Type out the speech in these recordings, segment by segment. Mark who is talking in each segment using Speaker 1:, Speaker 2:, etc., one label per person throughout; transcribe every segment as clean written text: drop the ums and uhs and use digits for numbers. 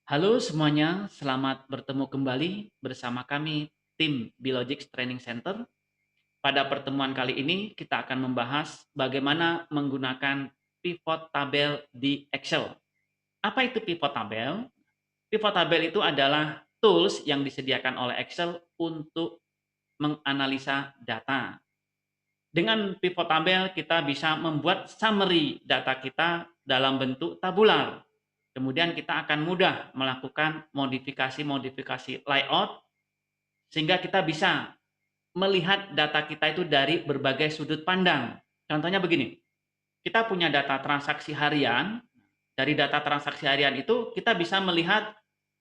Speaker 1: Halo semuanya, selamat bertemu kembali bersama kami tim Biologics Training Center. Pada pertemuan kali ini kita akan membahas bagaimana menggunakan pivot tabel di Excel. Apa itu pivot tabel? Pivot tabel itu adalah tools yang disediakan oleh Excel untuk menganalisa data. Dengan pivot tabel kita bisa membuat summary data kita dalam bentuk tabular. Kemudian kita akan mudah melakukan modifikasi-modifikasi layout sehingga kita bisa melihat data kita itu dari berbagai sudut pandang. Contohnya begini, kita punya data transaksi harian. Dari data transaksi harian itu kita bisa melihat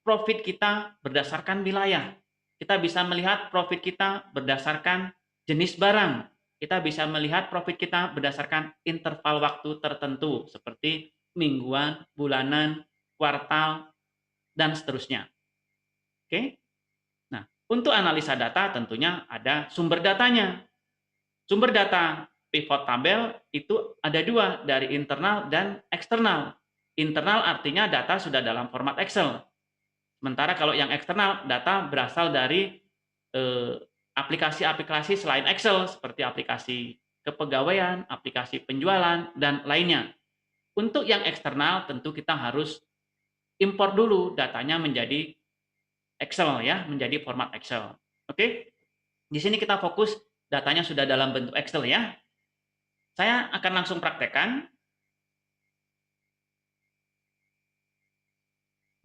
Speaker 1: profit kita berdasarkan wilayah. Kita bisa melihat profit kita berdasarkan jenis barang. Kita bisa melihat profit kita berdasarkan interval waktu tertentu seperti mingguan, bulanan, kuartal, dan seterusnya. Oke. Nah, untuk analisa data tentunya ada sumber datanya. Sumber data pivot tabel itu ada dua, dari internal dan eksternal. Internal artinya data sudah dalam format Excel. Sementara kalau yang eksternal, data berasal dari aplikasi-aplikasi selain Excel, seperti aplikasi kepegawaian, aplikasi penjualan, dan lainnya. Untuk yang eksternal, tentu kita harus import dulu datanya menjadi Excel ya, menjadi format Excel. Oke, di sini kita fokus datanya sudah dalam bentuk Excel ya. Saya akan langsung praktekkan.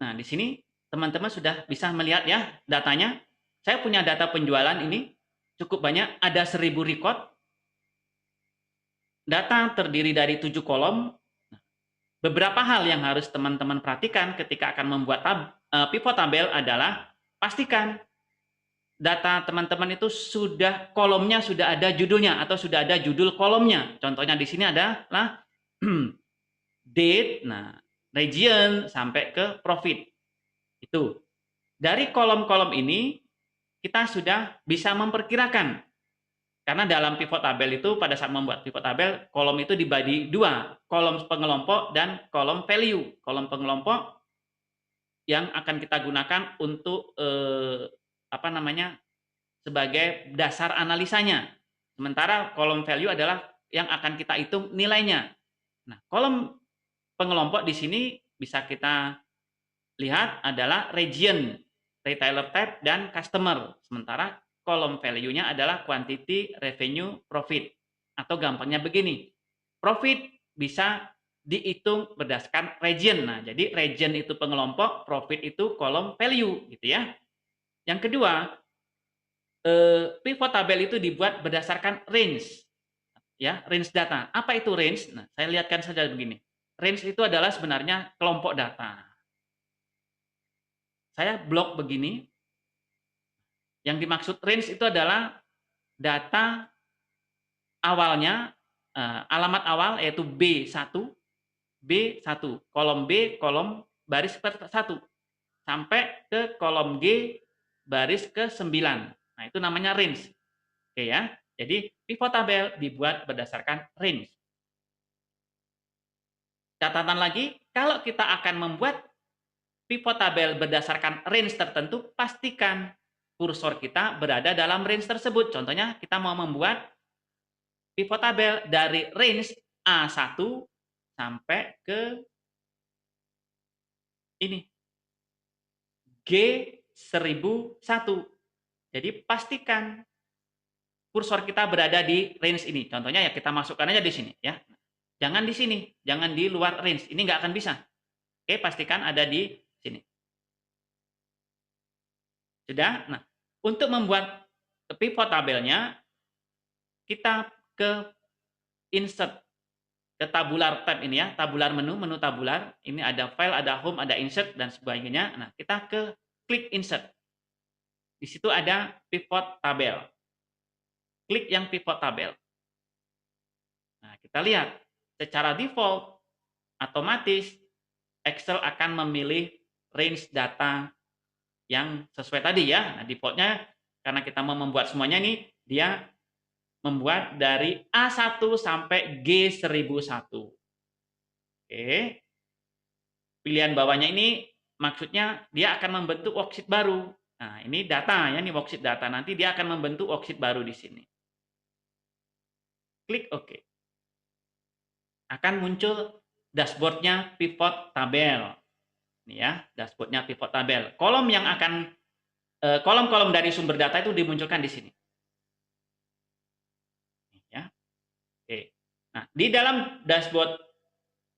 Speaker 1: Nah, di sini teman-teman sudah bisa melihat ya datanya. Saya punya data penjualan ini cukup banyak, ada 1000 record. Data terdiri dari 7 kolom. Beberapa hal yang harus teman-teman perhatikan ketika akan membuat pivot tabel adalah pastikan data teman-teman itu sudah kolomnya sudah ada judulnya atau sudah ada judul kolomnya. Contohnya di sini adalah date, nah region sampai ke profit. Itu. Dari kolom-kolom ini kita sudah bisa memperkirakan. Karena dalam pivot tabel itu pada saat membuat pivot tabel, kolom itu dibagi dua, kolom pengelompok dan kolom value. Kolom pengelompok yang akan kita gunakan untuk apa namanya, sebagai dasar analisanya. Sementara kolom value adalah yang akan kita hitung nilainya. Nah, kolom pengelompok di sini bisa kita lihat adalah region, retailer type, dan customer. Sementara kolom value-nya adalah quantity, revenue, profit. Atau gampangnya begini, profit bisa dihitung berdasarkan region. Nah, jadi region itu pengelompok, profit itu kolom value, gitu ya. Yang kedua, pivot tabel itu dibuat berdasarkan range, ya, range data. Apa itu range? Nah, saya lihatkan saja begini. Range itu adalah sebenarnya kelompok data. Saya blok begini. Yang dimaksud range itu adalah data awalnya, alamat awal yaitu B1, kolom B, kolom baris ke-1 sampai ke kolom G baris ke-9. Nah, itu namanya range. Oke ya. Jadi pivot tabel dibuat berdasarkan range. Catatan lagi, kalau kita akan membuat pivot tabel berdasarkan range tertentu, pastikan kursor kita berada dalam range tersebut. Contohnya kita mau membuat pivot tabel dari range A1 sampai ke ini G1001. Jadi pastikan kursor kita berada di range ini. Contohnya ya kita masukkan aja di sini ya. Jangan di sini, jangan di luar range. Ini nggak akan bisa. Oke, pastikan ada di sini. Sudah? Nah, untuk membuat pivot tabelnya, kita ke insert, ke tabular tab ini ya, tabular menu tabular. Ini ada file, ada home, ada insert, dan sebagainya. Nah, kita ke klik insert. Di situ ada pivot tabel. Klik yang pivot tabel. Nah, kita lihat, secara default, otomatis Excel akan memilih range data yang sesuai tadi ya. Nah, defaultnya karena kita mau membuat semuanya ini, dia membuat dari A1 sampai G1001. Oke. Pilihan bawahnya ini maksudnya dia akan membentuk worksheet baru. Nah, ini data ya, ini worksheet data. Nanti dia akan membentuk worksheet baru di sini. Klik OK. Akan muncul dashboard-nya pivot tabel. Ini ya, dashboard-nya pivot tabel. Kolom yang akan kolom-kolom dari sumber data itu dimunculkan di sini. Ya. Oke. Nah, di dalam dashboard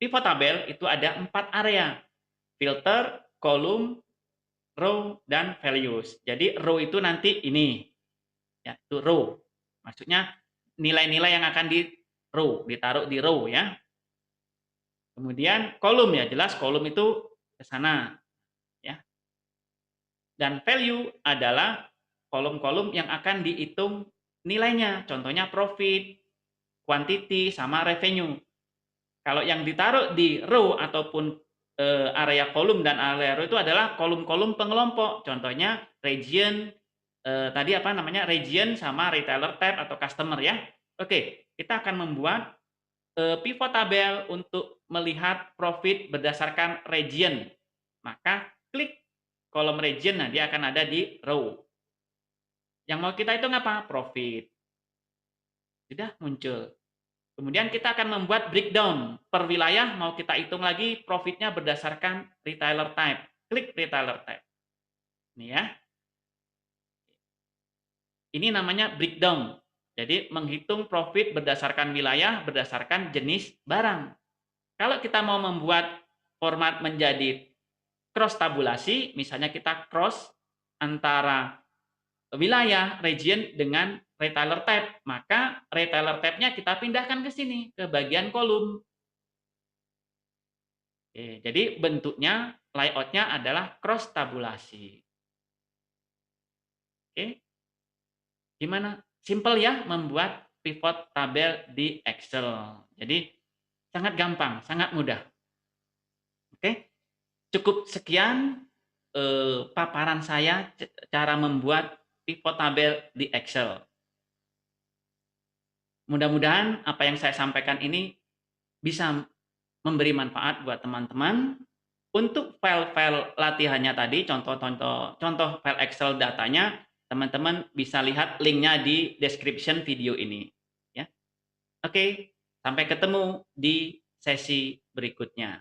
Speaker 1: pivot tabel itu ada 4 area. Filter, kolom, row, dan values. Jadi row itu nanti ini. Ya, itu row. Maksudnya nilai-nilai yang akan di row, ditaruh di row ya. Kemudian kolom ya, jelas kolom itu ke sana ya. Dan value adalah kolom-kolom yang akan dihitung nilainya. Contohnya profit, quantity, sama revenue. Kalau yang ditaruh di row ataupun area kolom dan area row itu adalah kolom-kolom pengelompok. Contohnya region, tadi apa namanya, region sama retailer type atau customer ya. Oke, kita akan membuat pivot tabel untuk melihat profit berdasarkan region. Maka klik kolom region, nah dia akan ada di row. Yang mau kita hitung apa? Profit. Sudah muncul. Kemudian kita akan membuat breakdown per wilayah, mau kita hitung lagi profitnya berdasarkan retailer type. Klik retailer type. Ini ya. Ini namanya breakdown. Jadi menghitung profit berdasarkan wilayah, berdasarkan jenis barang. Kalau kita mau membuat format menjadi cross tabulasi, misalnya kita cross antara wilayah, region dengan retailer type, maka retailer type-nya kita pindahkan ke sini, ke bagian kolom. Oke, jadi bentuknya, layout-nya adalah cross tabulasi. Oke, gimana? Simple ya membuat pivot tabel di Excel. Jadi sangat gampang, sangat mudah. Oke, cukup sekian paparan saya cara membuat pivot tabel di Excel. Mudah-mudahan apa yang saya sampaikan ini bisa memberi manfaat buat teman-teman. Untuk file-file latihannya tadi, contoh file Excel datanya, teman-teman bisa lihat linknya di description video ini. Ya, oke, sampai ketemu di sesi berikutnya.